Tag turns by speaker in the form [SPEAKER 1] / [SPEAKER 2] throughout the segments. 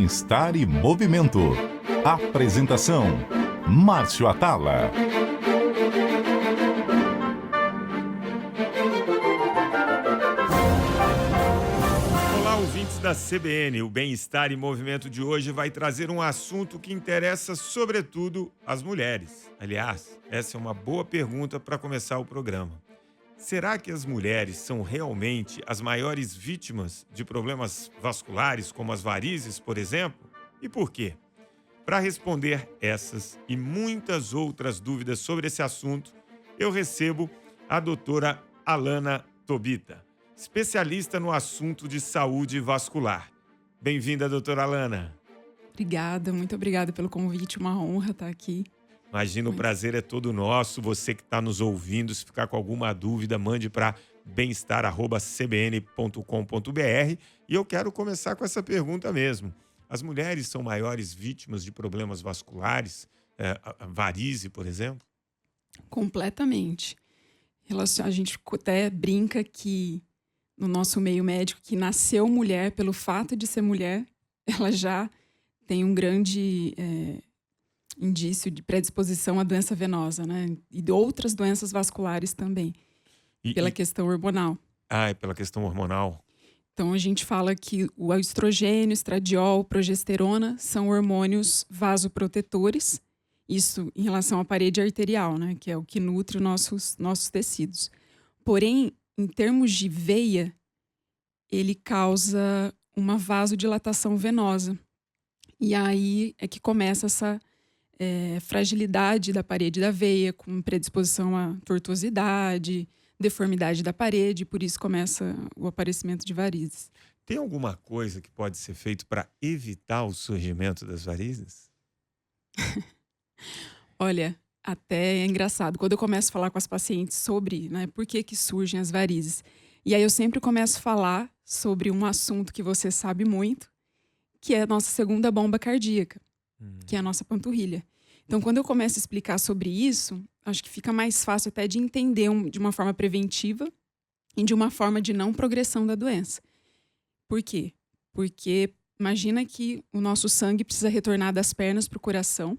[SPEAKER 1] Bem-Estar e Movimento. Apresentação: Márcio Atala.
[SPEAKER 2] Olá, ouvintes da CBN. O Bem-Estar e Movimento de hoje vai trazer um assunto que interessa sobretudo as mulheres. Aliás, essa é uma boa pergunta para começar o programa. Será que as mulheres são realmente as maiores vítimas de problemas vasculares, como as varizes, por exemplo? E por quê? Para responder essas e muitas outras dúvidas sobre esse assunto, eu recebo a doutora Alana Tobita, especialista no assunto de saúde vascular. Bem-vinda, doutora Alana.
[SPEAKER 3] Obrigada, muito obrigada pelo convite, uma honra estar aqui.
[SPEAKER 2] Imagina, o prazer é todo nosso. Você que está nos ouvindo, se ficar com alguma dúvida, mande para bemestar@cbn.com.br. E eu quero começar com essa pergunta mesmo. As mulheres são maiores vítimas de problemas vasculares, a varize, por exemplo?
[SPEAKER 3] Completamente. A gente até brinca que no nosso meio médico que nasceu mulher, pelo fato de ser mulher, ela já tem um grande indício de predisposição à doença venosa, né? E de outras doenças vasculares também, pela questão hormonal.
[SPEAKER 2] É pela questão hormonal.
[SPEAKER 3] Então a gente fala que o estrogênio, estradiol, progesterona são hormônios vasoprotetores, isso em relação à parede arterial, né? Que é o que nutre os nossos tecidos. Porém, em termos de veia, ele causa uma vasodilatação venosa. E aí é que começa essa fragilidade da parede da veia, com predisposição à tortuosidade, deformidade da parede, por isso começa o aparecimento de varizes.
[SPEAKER 2] Tem alguma coisa que pode ser feito para evitar o surgimento das varizes?
[SPEAKER 3] Olha, até é engraçado, quando eu começo a falar com as pacientes sobre, né, por que surgem as varizes, e aí eu sempre começo a falar sobre um assunto que você sabe muito, que é a nossa segunda bomba cardíaca, que é a nossa panturrilha. Então, quando eu começo a explicar sobre isso, acho que fica mais fácil até de entender de uma forma preventiva e de uma forma de não progressão da doença. Por quê? Porque imagina que o nosso sangue precisa retornar das pernas para o coração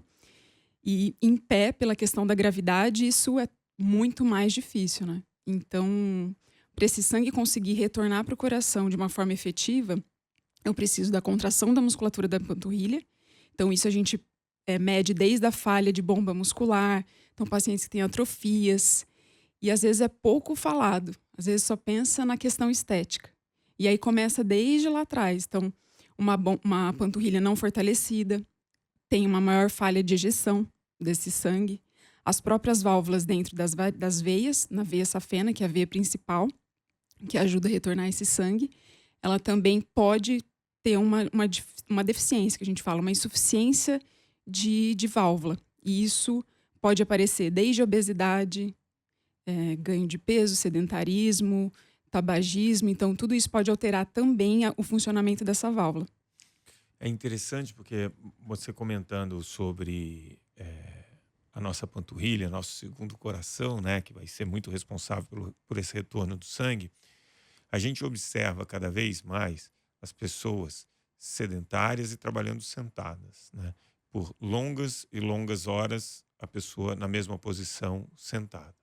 [SPEAKER 3] e em pé, pela questão da gravidade, isso é muito mais difícil, né? Então, para esse sangue conseguir retornar para o coração de uma forma efetiva, eu preciso da contração da musculatura da panturrilha. Então, isso a gente mede desde a falha de bomba muscular. Então, pacientes que têm atrofias. E às vezes é pouco falado. Às vezes só pensa na questão estética. E aí começa desde lá atrás. Então, uma panturrilha não fortalecida, tem uma maior falha de ejeção desse sangue. As próprias válvulas dentro das veias, na veia safena, que é a veia principal, que ajuda a retornar esse sangue, ela também pode ter uma deficiência, que a gente fala, uma insuficiência de válvula. E isso pode aparecer desde obesidade, ganho de peso, sedentarismo, tabagismo. Então, tudo isso pode alterar também o funcionamento dessa válvula.
[SPEAKER 2] É interessante porque você comentando sobre a nossa panturrilha, nosso segundo coração, né, que vai ser muito responsável por esse retorno do sangue, a gente observa cada vez mais as pessoas sedentárias e trabalhando sentadas, né? Por longas e longas horas, a pessoa na mesma posição, sentada.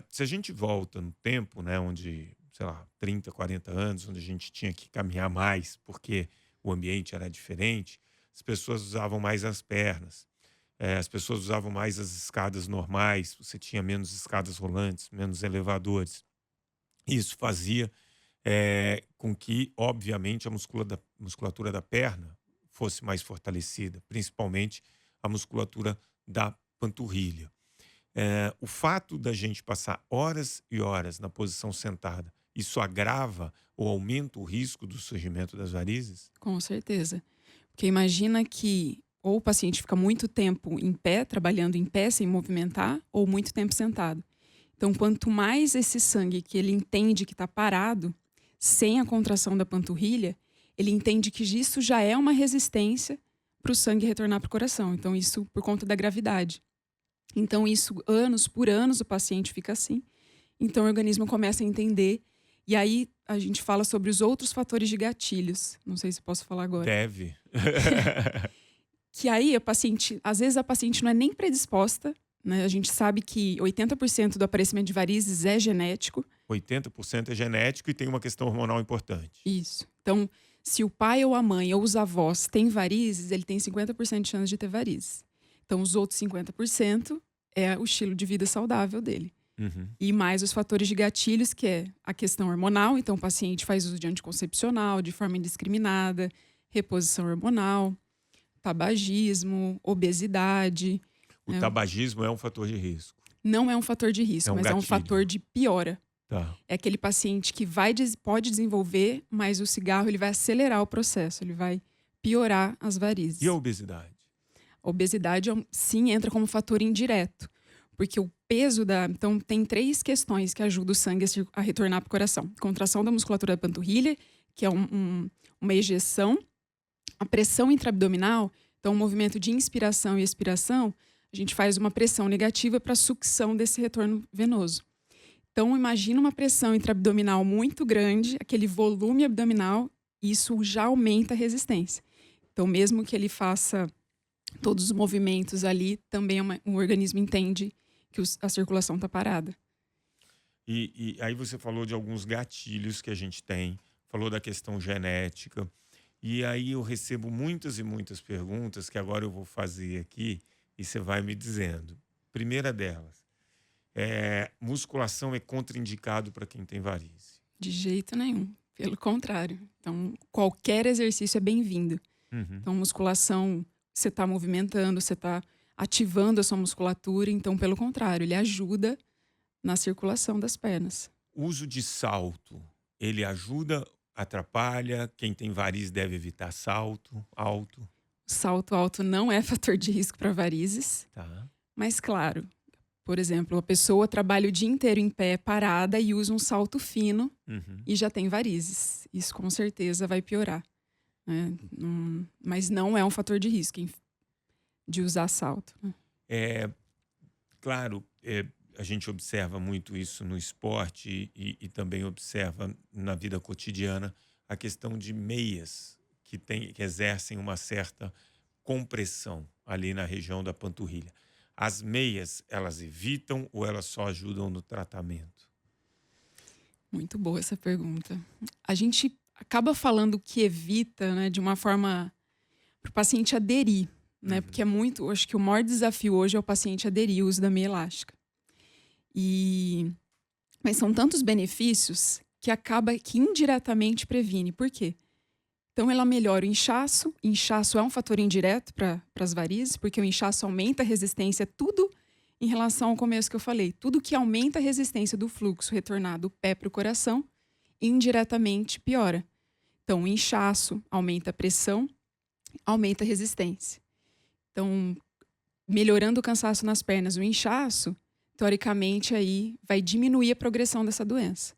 [SPEAKER 2] Se a gente volta no tempo, né, onde, sei lá, 30, 40 anos, onde a gente tinha que caminhar mais, porque o ambiente era diferente, as pessoas usavam mais as pernas, as pessoas usavam mais as escadas normais, você tinha menos escadas rolantes, menos elevadores. Isso fazia com que, obviamente, a musculatura da perna fosse mais fortalecida, principalmente a musculatura da panturrilha. O fato da gente passar horas e horas na posição sentada, isso agrava ou aumenta o risco do surgimento das varizes?
[SPEAKER 3] Com certeza. Porque imagina que ou o paciente fica muito tempo em pé, trabalhando em pé, sem movimentar, ou muito tempo sentado. Então, quanto mais esse sangue que ele entende que está parado, sem a contração da panturrilha, ele entende que isso já é uma resistência para o sangue retornar para o coração. Então, isso por conta da gravidade. Então, isso, anos por anos, o paciente fica assim. Então, o organismo começa a entender. E aí, a gente fala sobre os outros fatores de gatilhos. Não sei se posso falar agora.
[SPEAKER 2] Deve.
[SPEAKER 3] Que aí às vezes a paciente não é nem predisposta, né? A gente sabe que 80% do aparecimento de varizes é genético.
[SPEAKER 2] 80% é genético e tem uma questão hormonal importante.
[SPEAKER 3] Isso. Então, se o pai ou a mãe ou os avós têm varizes, ele tem 50% de chance de ter varizes. Então, os outros 50% é o estilo de vida saudável dele.
[SPEAKER 2] Uhum.
[SPEAKER 3] E mais os fatores de gatilhos, que é a questão hormonal. Então, o paciente faz uso de anticoncepcional de forma indiscriminada, reposição hormonal, tabagismo, obesidade.
[SPEAKER 2] O tabagismo é um fator de risco.
[SPEAKER 3] Não é um fator de risco, mas é um
[SPEAKER 2] gatilho.
[SPEAKER 3] fator de piora.
[SPEAKER 2] Tá.
[SPEAKER 3] É aquele paciente que pode desenvolver, mas o cigarro ele vai acelerar o processo, ele vai piorar as varizes.
[SPEAKER 2] E a obesidade?
[SPEAKER 3] A obesidade, sim, entra como fator indireto. Porque o peso Então, tem 3 questões que ajudam o sangue a retornar para o coração. Contração da musculatura da panturrilha, que é uma ejeção. A pressão intraabdominal, então o movimento de inspiração e expiração, a gente faz uma pressão negativa para a sucção desse retorno venoso. Então, imagina uma pressão intraabdominal muito grande, aquele volume abdominal, isso já aumenta a resistência. Então, mesmo que ele faça todos os movimentos ali, também o organismo entende que a circulação está parada.
[SPEAKER 2] E aí você falou de alguns gatilhos que a gente tem, falou da questão genética. E aí eu recebo muitas e muitas perguntas que agora eu vou fazer aqui e você vai me dizendo. Primeira delas, musculação é contraindicado para quem tem varize?
[SPEAKER 3] De jeito nenhum, pelo contrário. Então, qualquer exercício é bem-vindo.
[SPEAKER 2] Uhum.
[SPEAKER 3] Então, musculação, você está movimentando, você está ativando a sua musculatura. Então, pelo contrário, ele ajuda na circulação das pernas.
[SPEAKER 2] Uso de salto, ele ajuda, atrapalha? Quem tem variz deve evitar salto alto?
[SPEAKER 3] Salto alto não é fator de risco para varizes.
[SPEAKER 2] Tá.
[SPEAKER 3] Mas, claro, por exemplo, a pessoa trabalha o dia inteiro em pé, parada, e usa um salto fino e já tem varizes. Isso, com certeza, vai piorar. Né? Mas não é um fator de risco de usar salto. Né?
[SPEAKER 2] Claro, a gente observa muito isso no esporte e também observa na vida cotidiana a questão de meias que exercem uma certa compressão ali na região da panturrilha. As meias, elas evitam ou elas só ajudam no tratamento?
[SPEAKER 3] Muito boa essa pergunta. A gente acaba falando que evita, né, de uma forma para o paciente aderir, né? Porque acho que o maior desafio hoje é o paciente aderir ao uso da meia elástica. Mas são tantos benefícios que acaba que indiretamente previne. Por quê? Então, ela melhora o inchaço. Inchaço é um fator indireto para as varizes, porque o inchaço aumenta a resistência, tudo em relação ao começo que eu falei. Tudo que aumenta a resistência do fluxo retornar do pé para o coração, indiretamente piora. Então, o inchaço aumenta a pressão, aumenta a resistência. Então, melhorando o cansaço nas pernas, o inchaço, teoricamente, aí vai diminuir a progressão dessa doença.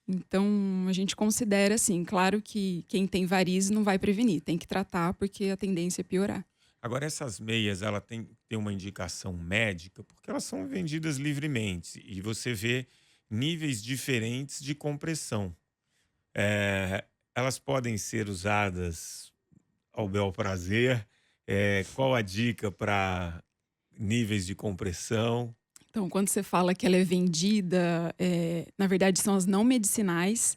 [SPEAKER 3] Então, a gente considera, assim, claro que quem tem varizes não vai prevenir, tem que tratar porque a tendência é piorar.
[SPEAKER 2] Agora, essas meias, ela tem uma indicação médica, porque elas são vendidas livremente e você vê níveis diferentes de compressão. Elas podem ser usadas ao bel prazer. Qual a dica para níveis de compressão?
[SPEAKER 3] Então, quando você fala que ela é vendida, na verdade são as não medicinais,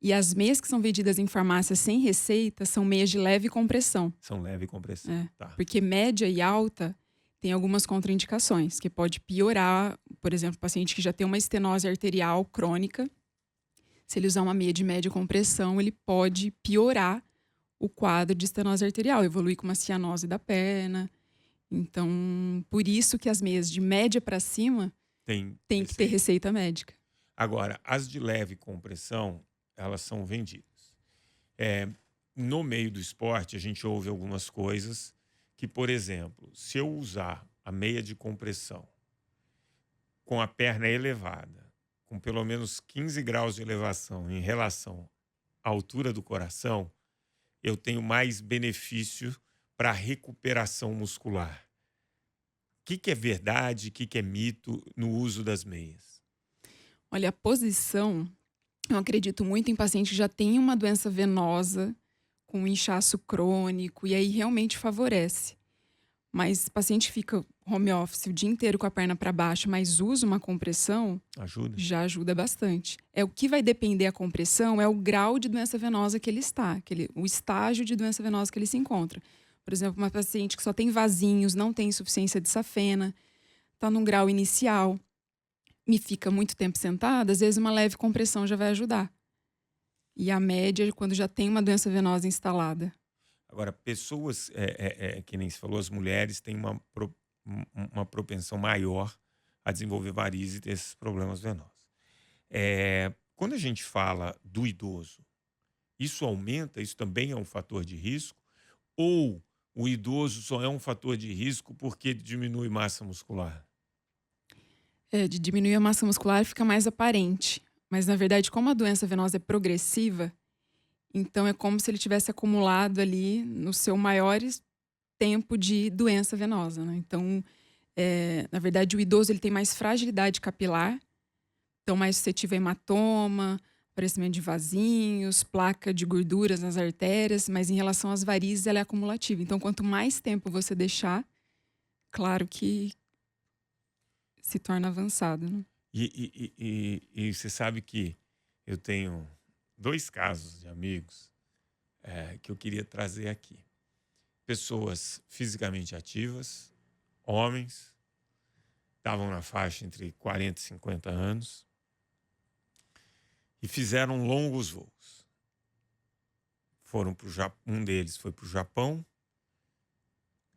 [SPEAKER 3] e as meias que são vendidas em farmácia sem receita são meias de leve compressão.
[SPEAKER 2] São leve compressão. Tá.
[SPEAKER 3] Porque média e alta tem algumas contraindicações, que pode piorar, por exemplo, o paciente que já tem uma estenose arterial crônica, se ele usar uma meia de média compressão, ele pode piorar o quadro de estenose arterial, evoluir com uma cianose da perna. Então, por isso que as meias de média para cima tem que ter receita médica.
[SPEAKER 2] Agora, as de leve compressão, elas são vendidas. No meio do esporte, a gente ouve algumas coisas que, por exemplo, se eu usar a meia de compressão com a perna elevada, com pelo menos 15 graus de elevação em relação à altura do coração, eu tenho mais benefício para a recuperação muscular. O que é verdade, o que é mito no uso das meias?
[SPEAKER 3] Olha, a posição Eu acredito muito em paciente que já tem uma doença venosa, com inchaço crônico, e aí realmente favorece. Mas paciente fica home office o dia inteiro com a perna para baixo, mas usa uma compressão,
[SPEAKER 2] Ajuda?
[SPEAKER 3] já ajuda bastante. O que vai depender a compressão é o grau de doença venosa que ele está, o estágio de doença venosa que ele se encontra. Por exemplo, uma paciente que só tem vasinhos, não tem insuficiência de safena, está num grau inicial, me fica muito tempo sentada, às vezes uma leve compressão já vai ajudar. E a média é quando já tem uma doença venosa instalada.
[SPEAKER 2] Agora, pessoas, que nem se falou, as mulheres têm uma propensão maior a desenvolver varizes e ter esses problemas venosos. Quando a gente fala do idoso, isso aumenta? Isso também é um fator de risco? Ou o idoso só é um fator de risco porque ele diminui massa muscular?
[SPEAKER 3] De diminuir a massa muscular fica mais aparente. Mas, na verdade, como a doença venosa é progressiva, então é como se ele tivesse acumulado ali no seu maior tempo de doença venosa, né? Então, na verdade, o idoso ele tem mais fragilidade capilar, então mais suscetível a hematoma, aparecimento de vasinhos, placa de gorduras nas artérias, mas em relação às varizes ela é acumulativa. Então, quanto mais tempo você deixar, claro que se torna avançado, né?
[SPEAKER 2] E você sabe que eu tenho 2 casos de amigos que eu queria trazer aqui. Pessoas fisicamente ativas, homens, estavam na faixa entre 40 e 50 anos e fizeram longos voos. Um deles foi para o Japão,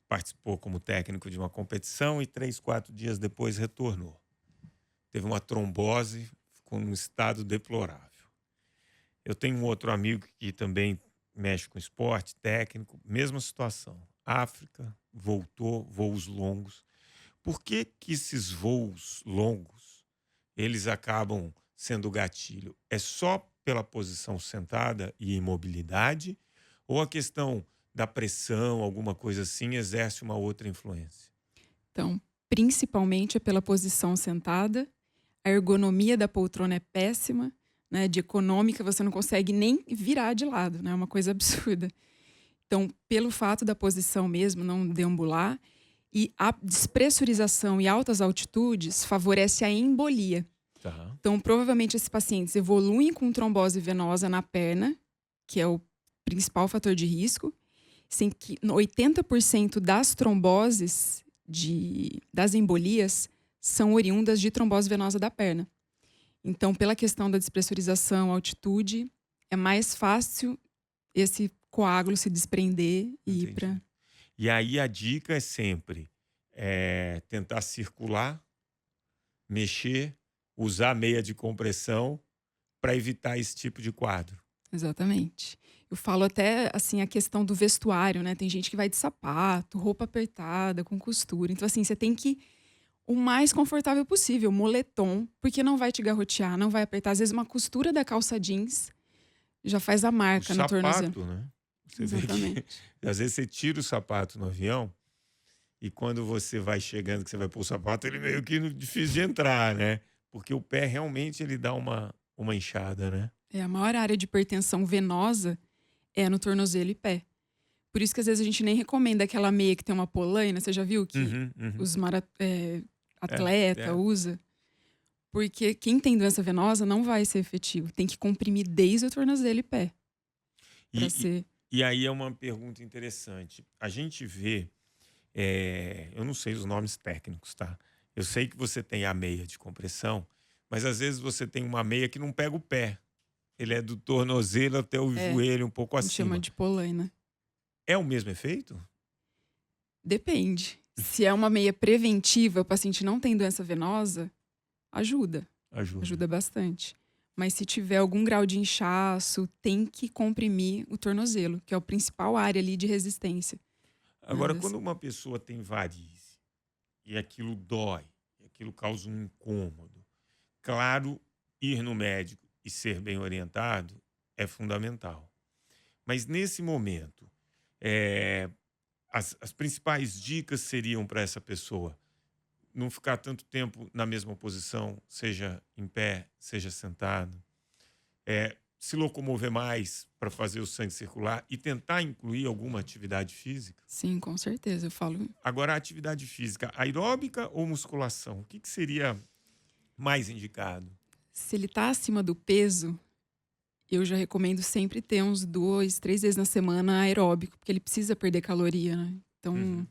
[SPEAKER 2] participou como técnico de uma competição e 3, 4 dias depois retornou. Teve uma trombose, ficou num estado deplorável. Eu tenho um outro amigo que também mexe com esporte, técnico, mesma situação. África, voltou, voos longos. Por que que esses voos longos, eles acabam sendo gatilho? É só pela posição sentada e imobilidade? Ou a questão da pressão, alguma coisa assim, exerce uma outra influência?
[SPEAKER 3] Então, principalmente é pela posição sentada, a ergonomia da poltrona é péssima, né? De econômica você não consegue nem virar de lado, né? É uma coisa absurda. Então, pelo fato da posição mesmo, não deambular, e a despressurização e altas altitudes favorece a embolia.
[SPEAKER 2] Tá.
[SPEAKER 3] Então, provavelmente esses pacientes evoluem com trombose venosa na perna, que é o principal fator de risco, sem que 80% das tromboses, das embolias, são oriundas de trombose venosa da perna. Então, pela questão da despressurização, altitude, é mais fácil esse coágulo se desprender e ir para...
[SPEAKER 2] E aí a dica é sempre tentar circular, mexer, usar meia de compressão para evitar esse tipo de quadro.
[SPEAKER 3] Exatamente. Eu falo até, assim, a questão do vestuário, né? Tem gente que vai de sapato, roupa apertada, com costura. Então, assim, você tem que ir o mais confortável possível, moletom, porque não vai te garrotear, não vai apertar. Às vezes uma costura da calça jeans já faz a marca
[SPEAKER 2] O
[SPEAKER 3] no tornozelo.
[SPEAKER 2] sapato, né? Você
[SPEAKER 3] Exatamente.
[SPEAKER 2] vê que às vezes você tira o sapato no avião e quando você vai chegando, que você vai pôr o sapato, ele meio que difícil de entrar, né? Porque o pé realmente ele dá uma inchada, né?
[SPEAKER 3] A maior área de hipertensão venosa é no tornozelo e pé. Por isso que às vezes a gente nem recomenda aquela meia que tem uma polaina. Você já viu que os atleta usa? Porque quem tem doença venosa não vai ser efetivo. Tem que comprimir desde o tornozelo e pé.
[SPEAKER 2] E aí é uma pergunta interessante. A gente vê, eu não sei os nomes técnicos, tá? Eu sei que você tem a meia de compressão, mas às vezes você tem uma meia que não pega o pé. Ele é do tornozelo até o joelho, um pouco
[SPEAKER 3] A gente
[SPEAKER 2] acima.
[SPEAKER 3] chama de polaina.
[SPEAKER 2] É o mesmo efeito?
[SPEAKER 3] Depende. Se é uma meia preventiva, o paciente não tem doença venosa, ajuda. Ajuda bastante. Mas se tiver algum grau de inchaço, tem que comprimir o tornozelo, que é a principal área ali de resistência.
[SPEAKER 2] Agora, quando uma pessoa tem varize e aquilo dói, e aquilo causa um incômodo, claro, ir no médico e ser bem orientado é fundamental. Mas nesse momento, as principais dicas seriam para essa pessoa não ficar tanto tempo na mesma posição, seja em pé, seja sentado. se locomover mais para fazer o sangue circular e tentar incluir alguma atividade física?
[SPEAKER 3] Sim, com certeza. Eu falo,
[SPEAKER 2] Agora, a atividade física aeróbica ou musculação? O que seria mais indicado?
[SPEAKER 3] se ele tá acima do peso, eu já recomendo sempre ter uns 2, 3 vezes na semana aeróbico, porque ele precisa perder caloria, né? Então,
[SPEAKER 2] Uhum.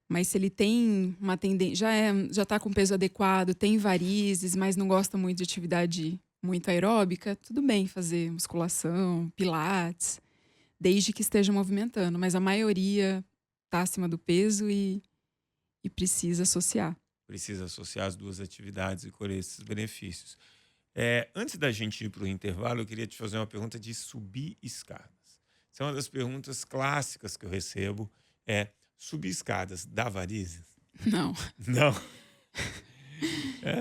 [SPEAKER 3] mas se ele tem uma tendência, já tá com peso adequado, tem varizes, mas não gosta muito de atividade muito aeróbica, tudo bem fazer musculação, pilates, desde que esteja movimentando, mas a maioria tá acima do peso e precisa associar.
[SPEAKER 2] Precisa associar as duas atividades e colher esses benefícios. Antes da gente ir para o intervalo, eu queria te fazer uma pergunta de subir escadas. Essa é uma das perguntas clássicas que eu recebo. Subir escadas dá varizes?
[SPEAKER 3] Não.
[SPEAKER 2] Não.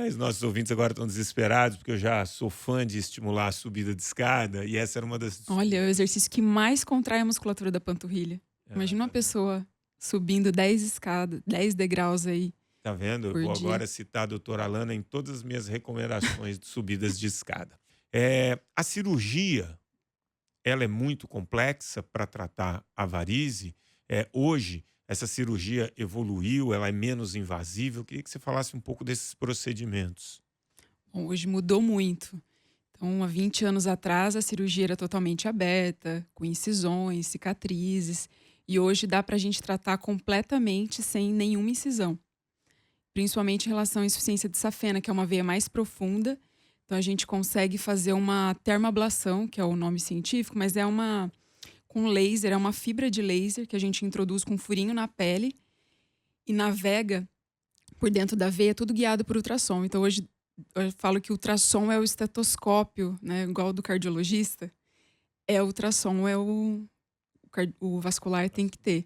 [SPEAKER 2] Os nossos ouvintes agora estão desesperados, porque eu já sou fã de estimular a subida de escada, e essa era uma das...
[SPEAKER 3] Olha, é o exercício que mais contrai a musculatura da panturrilha. Imagina uma
[SPEAKER 2] tá vendo?
[SPEAKER 3] pessoa subindo 10 escadas, 10 degraus aí
[SPEAKER 2] Tá vendo? Eu
[SPEAKER 3] por
[SPEAKER 2] vou
[SPEAKER 3] dia.
[SPEAKER 2] agora citar a doutora Alana em todas as minhas recomendações de subidas de escada. A cirurgia, ela é muito complexa para tratar a varize. Hoje, essa cirurgia evoluiu, ela é menos invasiva. Eu queria que você falasse um pouco desses procedimentos.
[SPEAKER 3] Bom, hoje mudou muito. Então, há 20 anos atrás, a cirurgia era totalmente aberta, com incisões, cicatrizes. E hoje dá para a gente tratar completamente sem nenhuma incisão. Principalmente em relação à insuficiência de safena, que é uma veia mais profunda. Então, a gente consegue fazer uma termoablação, que é o nome científico, mas com laser, é uma fibra de laser que a gente introduz com um furinho na pele e navega por dentro da veia, tudo guiado por ultrassom. Então, hoje eu falo que o ultrassom é o estetoscópio, né? Igual do cardiologista. O ultrassom, o vascular tem que ter.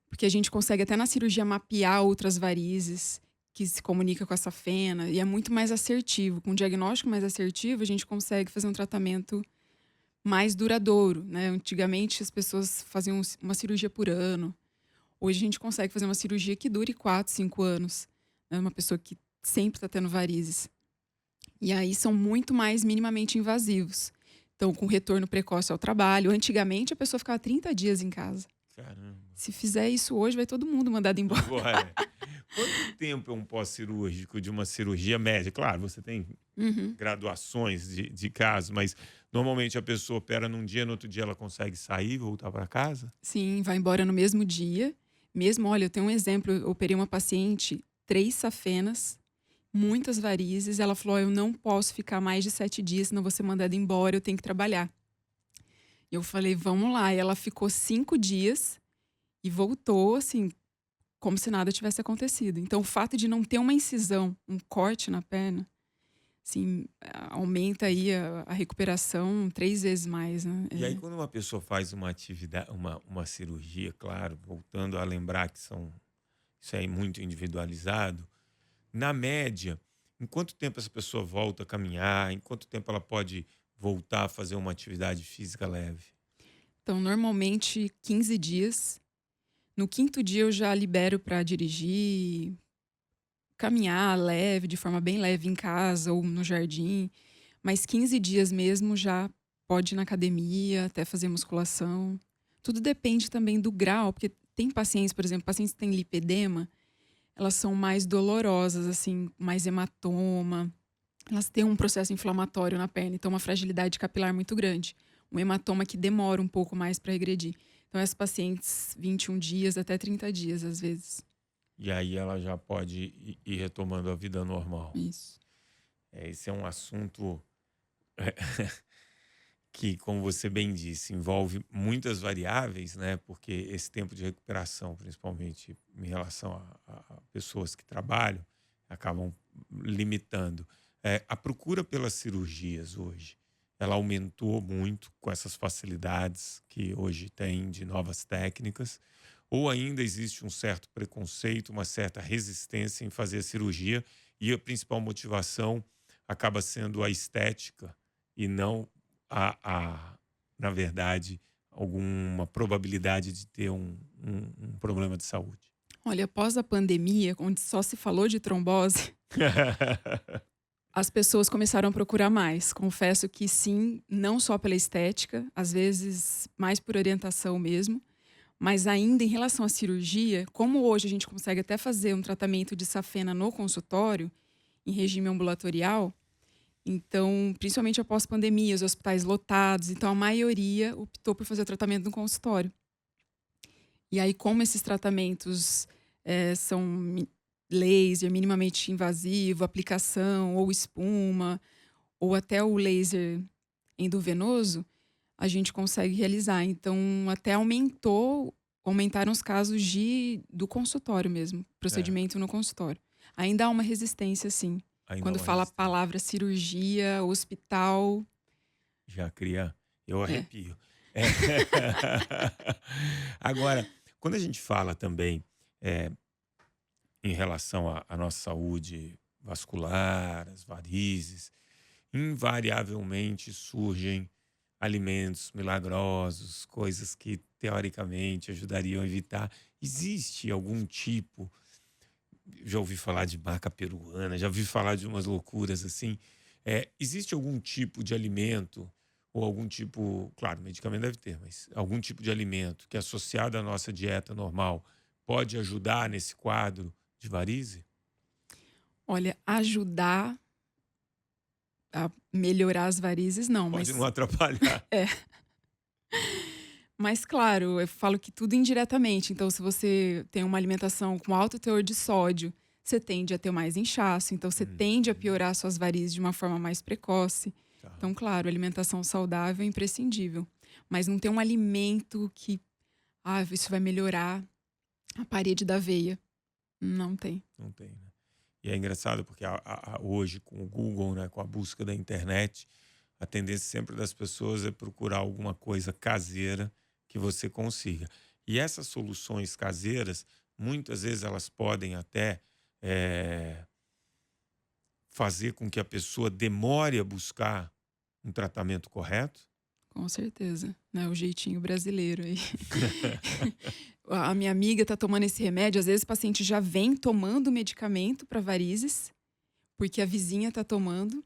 [SPEAKER 3] Porque a gente consegue até na cirurgia mapear outras varizes que se comunica com a safena e é muito mais assertivo. Com um diagnóstico mais assertivo, a gente consegue fazer um tratamento mais duradouro, né? Antigamente as pessoas faziam uma cirurgia por ano. Hoje a gente consegue fazer uma cirurgia que dure 4, 5 anos. Né? Uma pessoa que sempre está tendo varizes. E aí são muito mais minimamente invasivos. Então, com retorno precoce ao trabalho. Antigamente a pessoa ficava 30 dias em casa.
[SPEAKER 2] Caramba.
[SPEAKER 3] Se fizer isso hoje, vai todo mundo mandado embora.
[SPEAKER 2] Agora, quanto tempo é um pós-cirúrgico de uma cirurgia média? Claro, você tem graduações de casos, mas normalmente a pessoa opera num dia, no outro dia ela consegue sair e voltar para casa?
[SPEAKER 3] Sim, vai embora no mesmo dia. Mesmo, olha, eu tenho um exemplo. Eu operei uma paciente, 3 safenas, muitas varizes. Ela falou: eu não posso ficar mais de 7 dias, senão vou ser mandada embora, eu tenho que trabalhar. E eu falei: vamos lá. E ela ficou 5 dias e voltou, assim, como se nada tivesse acontecido. Então, o fato de não ter uma incisão, um corte na perna, assim, aumenta aí a recuperação 3 vezes mais, né?
[SPEAKER 2] E aí, quando uma pessoa faz uma atividade, uma cirurgia, claro, voltando a lembrar que isso é muito individualizado, na média, em quanto tempo essa pessoa volta a caminhar? Em quanto tempo ela pode voltar a fazer uma atividade física leve?
[SPEAKER 3] Então, normalmente 15 dias. No 5º dia eu já libero para dirigir, caminhar leve, de forma bem leve em casa ou no jardim. Mas 15 dias mesmo já pode ir na academia, até fazer musculação. Tudo depende também do grau, porque tem pacientes, por exemplo, pacientes que têm lipedema, elas são mais dolorosas, assim, mais hematoma. Elas têm um processo inflamatório na perna, então uma fragilidade capilar muito grande. Um hematoma que demora um pouco mais para regredir. Então, essas pacientes, 21 dias até 30 dias, às vezes.
[SPEAKER 2] E aí ela já pode ir retomando a vida normal.
[SPEAKER 3] Isso.
[SPEAKER 2] Esse é um assunto que, como você bem disse, envolve muitas variáveis, né? Porque esse tempo de recuperação, principalmente em relação a pessoas que trabalham, acabam limitando. A procura pelas cirurgias hoje, ela aumentou muito com essas facilidades que hoje tem de novas técnicas, ou ainda existe um certo preconceito, uma certa resistência em fazer a cirurgia e a principal motivação acaba sendo a estética e não na verdade, alguma probabilidade de ter um problema de saúde?
[SPEAKER 3] Olha, após a pandemia, onde só se falou de trombose, As pessoas começaram a procurar mais. Confesso que sim, não só pela estética, às vezes mais por orientação mesmo. Mas ainda em relação à cirurgia, como hoje a gente consegue até fazer um tratamento de safena no consultório, em regime ambulatorial, então, principalmente após pandemia, os hospitais lotados, então a maioria optou por fazer o tratamento no consultório. E aí, como esses tratamentos são laser minimamente invasivo, aplicação ou espuma, ou até o laser endovenoso, a gente consegue realizar. Então, até aumentaram os casos do consultório mesmo,
[SPEAKER 2] É,
[SPEAKER 3] procedimento no consultório. Ainda há uma resistência, sim.
[SPEAKER 2] ainda há
[SPEAKER 3] Quando
[SPEAKER 2] uma
[SPEAKER 3] fala a
[SPEAKER 2] resistência.
[SPEAKER 3] palavra cirurgia, hospital,
[SPEAKER 2] Já cria. Eu
[SPEAKER 3] é,
[SPEAKER 2] arrepio. É. Agora, quando a gente fala também é, em relação à nossa saúde vascular, as varizes, invariavelmente surgem alimentos milagrosos, coisas que teoricamente ajudariam a evitar. Existe algum tipo, já ouvi falar de maca peruana, já ouvi falar de umas loucuras assim. Existe algum tipo de alimento ou algum tipo, claro, medicamento deve ter, mas algum tipo de alimento que associado à nossa dieta normal pode ajudar nesse quadro de varize?
[SPEAKER 3] olha, ajudar a melhorar as varizes, não,
[SPEAKER 2] Pode não
[SPEAKER 3] mas
[SPEAKER 2] atrapalhar.
[SPEAKER 3] é. Mas claro, eu falo que tudo indiretamente. Então, se você tem uma alimentação com alto teor de sódio, você tende a ter mais inchaço, então você tende a
[SPEAKER 2] Uhum,
[SPEAKER 3] piorar suas varizes de uma forma mais precoce.
[SPEAKER 2] tá.
[SPEAKER 3] Então, claro, alimentação saudável é imprescindível. Mas não tem um alimento que, isso vai melhorar a parede da veia. Não tem.
[SPEAKER 2] Não tem, né? E é engraçado porque hoje, com o Google, né, com a busca da internet, a tendência sempre das pessoas é procurar alguma coisa caseira que você consiga. E essas soluções caseiras, muitas vezes elas podem até eh, fazer com que a pessoa demore a buscar um tratamento correto.
[SPEAKER 3] Com certeza, né? O jeitinho brasileiro aí. A minha amiga tá tomando esse remédio, às vezes o paciente já vem tomando medicamento para varizes, porque a vizinha tá tomando,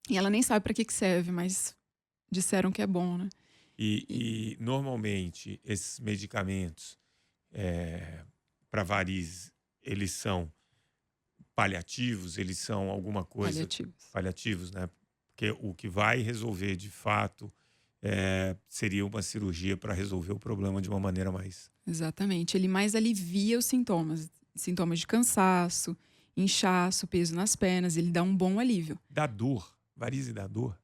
[SPEAKER 3] e ela nem sabe para que que serve, mas disseram que é bom, né? E
[SPEAKER 2] E normalmente esses medicamentos para varizes, eles são paliativos, eles são alguma coisa
[SPEAKER 3] paliativos.
[SPEAKER 2] paliativos, né? Porque o que vai resolver de fato seria uma cirurgia para resolver o problema de uma maneira mais.
[SPEAKER 3] Exatamente. Ele mais alivia os sintomas, sintomas de cansaço, inchaço, peso nas pernas, ele dá um bom alívio.
[SPEAKER 2] Da dor, varize da dor.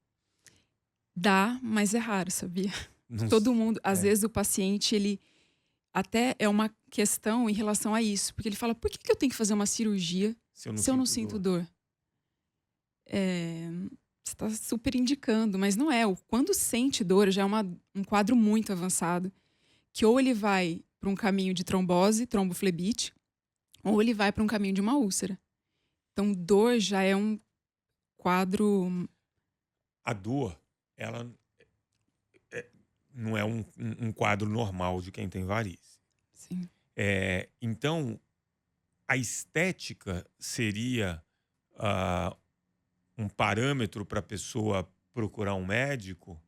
[SPEAKER 3] Dá, mas é raro, sabia?
[SPEAKER 2] Não,
[SPEAKER 3] Todo mundo, às
[SPEAKER 2] é,
[SPEAKER 3] vezes o paciente, ele até é uma questão em relação a isso, porque ele fala: por que que eu tenho que fazer uma cirurgia
[SPEAKER 2] se eu não
[SPEAKER 3] se eu não
[SPEAKER 2] sinto
[SPEAKER 3] sinto
[SPEAKER 2] dor.
[SPEAKER 3] dor? Você está super indicando, mas não é. Quando sente dor, já é um quadro muito avançado, que ou ele vai para um caminho de trombose, tromboflebite, ou ele vai para um caminho de uma úlcera. Então, dor já é um quadro.
[SPEAKER 2] A dor, ela não é um quadro normal de quem tem varize.
[SPEAKER 3] Sim,
[SPEAKER 2] Então, a estética seria ah, um parâmetro para a pessoa procurar um médico?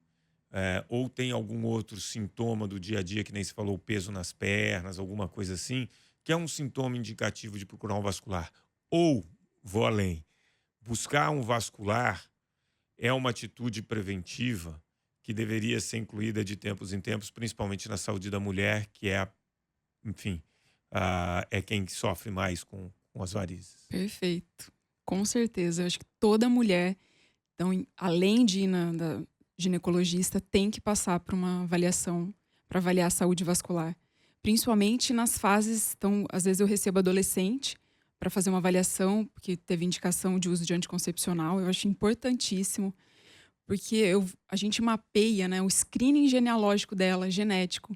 [SPEAKER 2] Ou tem algum outro sintoma do dia a dia, que nem se falou, peso nas pernas, alguma coisa assim, que é um sintoma indicativo de procurar um vascular? Ou, vou além, buscar um vascular é uma atitude preventiva que deveria ser incluída de tempos em tempos, principalmente na saúde da mulher, que é, enfim, é quem sofre mais com as varizes.
[SPEAKER 3] perfeito. Com certeza. Eu acho que toda mulher, então, além de ir na ginecologista, tem que passar por uma avaliação para avaliar a saúde vascular. Principalmente nas fases. Então, às vezes eu recebo adolescente para fazer uma avaliação, porque teve indicação de uso de anticoncepcional. Eu acho importantíssimo, porque a gente mapeia, né, o screening genealógico dela, genético.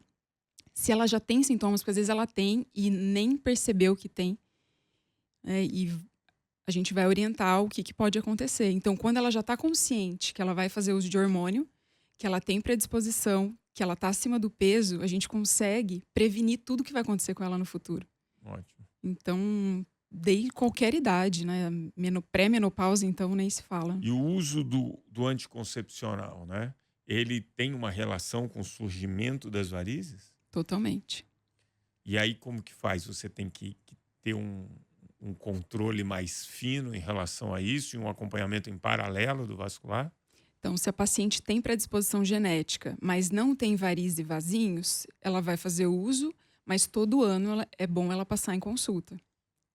[SPEAKER 3] Se ela já tem sintomas, porque às vezes ela tem e nem percebeu que tem, né, e a gente vai orientar o que, que pode acontecer. Então, quando ela já está consciente que ela vai fazer uso de hormônio, que ela tem predisposição, que ela está acima do peso, a gente consegue prevenir tudo que vai acontecer com ela no futuro.
[SPEAKER 2] Ótimo.
[SPEAKER 3] Então, desde qualquer idade, né? Pré-menopausa, então, nem se fala.
[SPEAKER 2] E o uso do anticoncepcional, né? Ele tem uma relação com o surgimento das varizes?
[SPEAKER 3] Totalmente.
[SPEAKER 2] E aí, como que faz? Você tem que ter um controle mais fino em relação a isso e um acompanhamento em paralelo do vascular?
[SPEAKER 3] Então, se a paciente tem predisposição genética, mas não tem varizes e vasinhos, ela vai fazer uso, mas todo ano é bom ela passar em consulta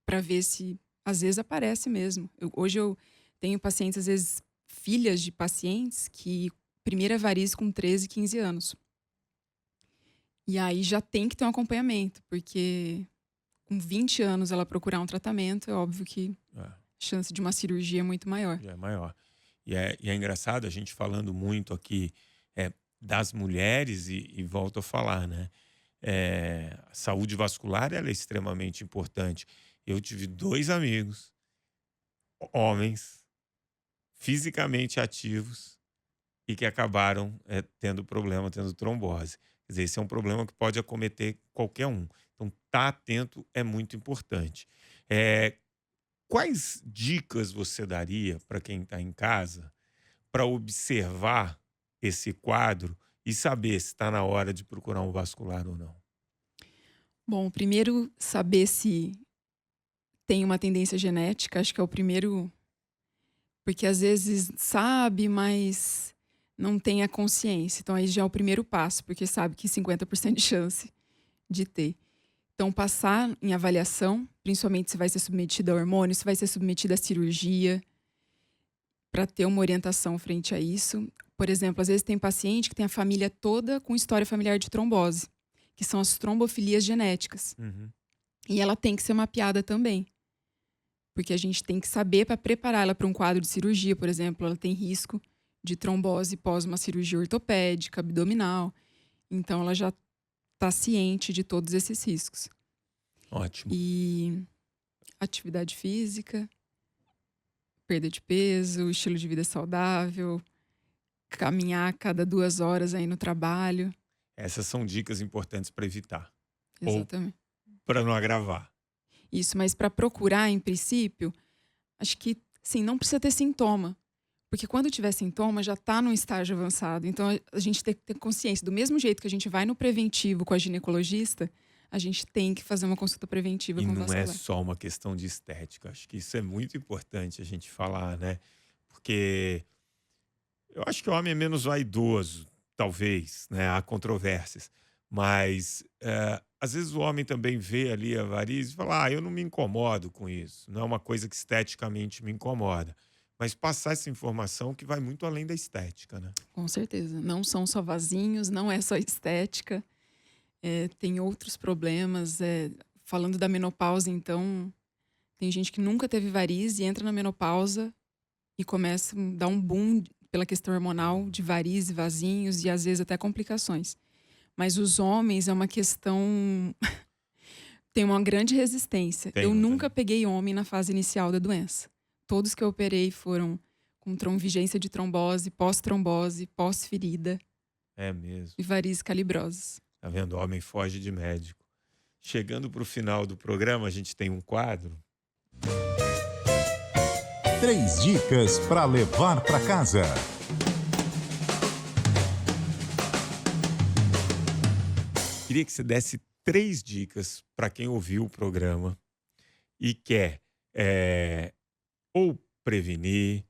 [SPEAKER 3] para ver se às vezes aparece mesmo. Hoje eu tenho pacientes, às vezes filhas de pacientes, que primeira variz com 13, 15 anos. E aí já tem que ter um acompanhamento, porque com 20 anos ela procurar um tratamento, é óbvio que a chance de uma cirurgia é muito maior.
[SPEAKER 2] Já é maior. E é engraçado a gente falando muito aqui das mulheres e volto a falar, né? A saúde vascular ela é extremamente importante. Eu tive 2 amigos, homens, fisicamente ativos e que acabaram tendo problema, tendo trombose. Quer dizer, esse é um problema que pode acometer qualquer um. Então, estar atento é muito importante. Quais dicas você daria para quem está em casa para observar esse quadro e saber se está na hora de procurar um vascular ou não?
[SPEAKER 3] Bom, primeiro saber se tem uma tendência genética, acho que é o primeiro, porque às vezes sabe, mas não tem a consciência. Então aí já é o primeiro passo, porque sabe que 50% de chance de ter. Então, passar em avaliação, principalmente se vai ser submetida a hormônio, se vai ser submetida a cirurgia, para ter uma orientação frente a isso. Por exemplo, às vezes tem paciente que tem a família toda com história familiar de trombose, que são as trombofilias genéticas.
[SPEAKER 2] Uhum.
[SPEAKER 3] E ela tem que ser mapeada também, porque a gente tem que saber para preparar ela para um quadro de cirurgia, por exemplo, ela tem risco de trombose pós uma cirurgia ortopédica, abdominal. Então, ela já está ciente de todos esses riscos.
[SPEAKER 2] Ótimo.
[SPEAKER 3] E atividade física, perda de peso, estilo de vida saudável, caminhar a cada 2 horas aí no trabalho.
[SPEAKER 2] Essas são dicas importantes para evitar.
[SPEAKER 3] Exatamente.
[SPEAKER 2] Ou para não agravar.
[SPEAKER 3] Isso, mas para procurar, em princípio, acho que, sim, não precisa ter sintoma. Porque quando tiver sintoma, já está num estágio avançado. Então, a gente tem que ter consciência. Do mesmo jeito que a gente vai no preventivo com a ginecologista, a gente tem que fazer uma consulta preventiva
[SPEAKER 2] E
[SPEAKER 3] com o
[SPEAKER 2] não
[SPEAKER 3] vascular.
[SPEAKER 2] é só uma questão de estética. Acho que isso é muito importante a gente falar, né? Porque eu acho que o homem é menos vaidoso, talvez, né? Há controvérsias. Mas, às vezes o homem também vê ali a variz e fala, eu não me incomodo com isso. Não é uma coisa que esteticamente me incomoda. Mas passar essa informação que vai muito além da estética, né?
[SPEAKER 3] Com certeza. Não são só vasinhos, não é só estética. Tem outros problemas. Falando da menopausa, então, tem gente que nunca teve variz e entra na menopausa e começa a dar um boom pela questão hormonal de variz e vasinhos e às vezes até complicações. Mas os homens é uma questão... tem uma grande resistência. Eu nunca peguei homem na fase inicial da doença. Todos que eu operei foram com vigência de trombose, pós-trombose, pós-ferida.
[SPEAKER 2] É mesmo.
[SPEAKER 3] E varizes calibrosas.
[SPEAKER 2] Tá vendo? O homem foge de médico. Chegando para o final do programa, a gente tem um quadro.
[SPEAKER 1] 3 dicas para levar para casa.
[SPEAKER 2] Queria que você desse 3 dicas para quem ouviu o programa e quer ou prevenir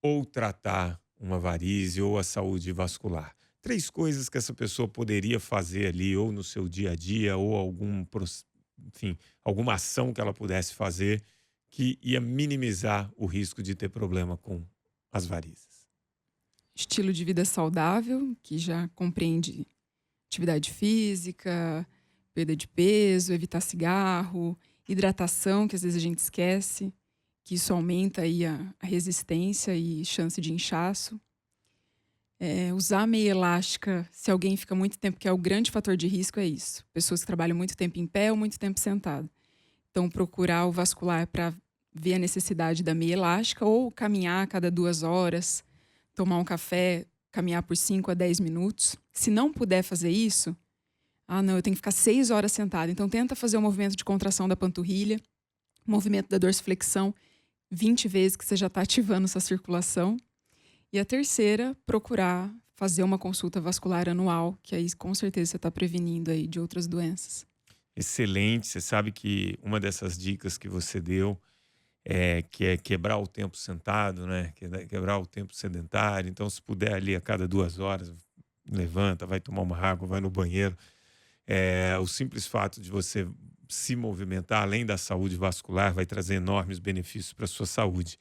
[SPEAKER 2] ou tratar uma varize ou a saúde vascular. 3 coisas que essa pessoa poderia fazer ali ou no seu dia a dia ou alguma ação que ela pudesse fazer que ia minimizar o risco de ter problema com as varizes.
[SPEAKER 3] Estilo de vida saudável, que já compreende atividade física, perda de peso, evitar cigarro, hidratação, que às vezes a gente esquece, que isso aumenta aí a resistência e chance de inchaço. Usar meia elástica, se alguém fica muito tempo, que é o grande fator de risco, é isso. Pessoas que trabalham muito tempo em pé ou muito tempo sentado. Então, procurar o vascular para ver a necessidade da meia elástica ou caminhar a cada 2 horas, tomar um café, caminhar por 5 a 10 minutos. Se não puder fazer isso, eu tenho que ficar 6 horas sentado. Então, tenta fazer um movimento de contração da panturrilha O movimento da dorsiflexão, 20 vezes que você já está ativando essa circulação. E a terceira, procurar fazer uma consulta vascular anual, que aí com certeza você está prevenindo aí de outras doenças.
[SPEAKER 2] Excelente. Você sabe que uma dessas dicas que você deu que é quebrar o tempo sentado, né? Quebrar o tempo sedentário. Então, se puder ali a cada 2 horas, levanta, vai tomar uma água, vai no banheiro. O simples fato de você se movimentar, além da saúde vascular, vai trazer enormes benefícios para a sua saúde.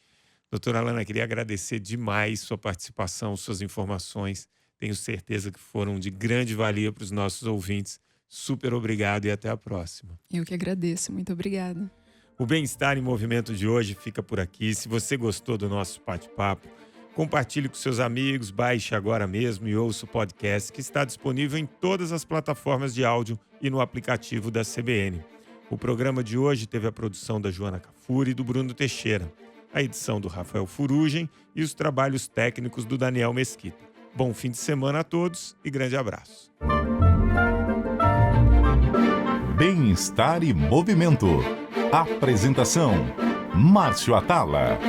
[SPEAKER 2] Doutora Alana, queria agradecer demais sua participação, suas informações. Tenho certeza que foram de grande valia para os nossos ouvintes. Super obrigado e até a próxima.
[SPEAKER 3] Eu que agradeço. Muito obrigada.
[SPEAKER 2] O Bem-Estar em Movimento de hoje fica por aqui. Se você gostou do nosso bate-papo, compartilhe com seus amigos, baixe agora mesmo e ouça o podcast que está disponível em todas as plataformas de áudio e no aplicativo da CBN. O programa de hoje teve a produção da Joana Cafuri e do Bruno Teixeira, a edição do Rafael Furugem e os trabalhos técnicos do Daniel Mesquita. Bom fim de semana a todos e grande abraço.
[SPEAKER 1] Bem-Estar e Movimento. Apresentação: Márcio Atala.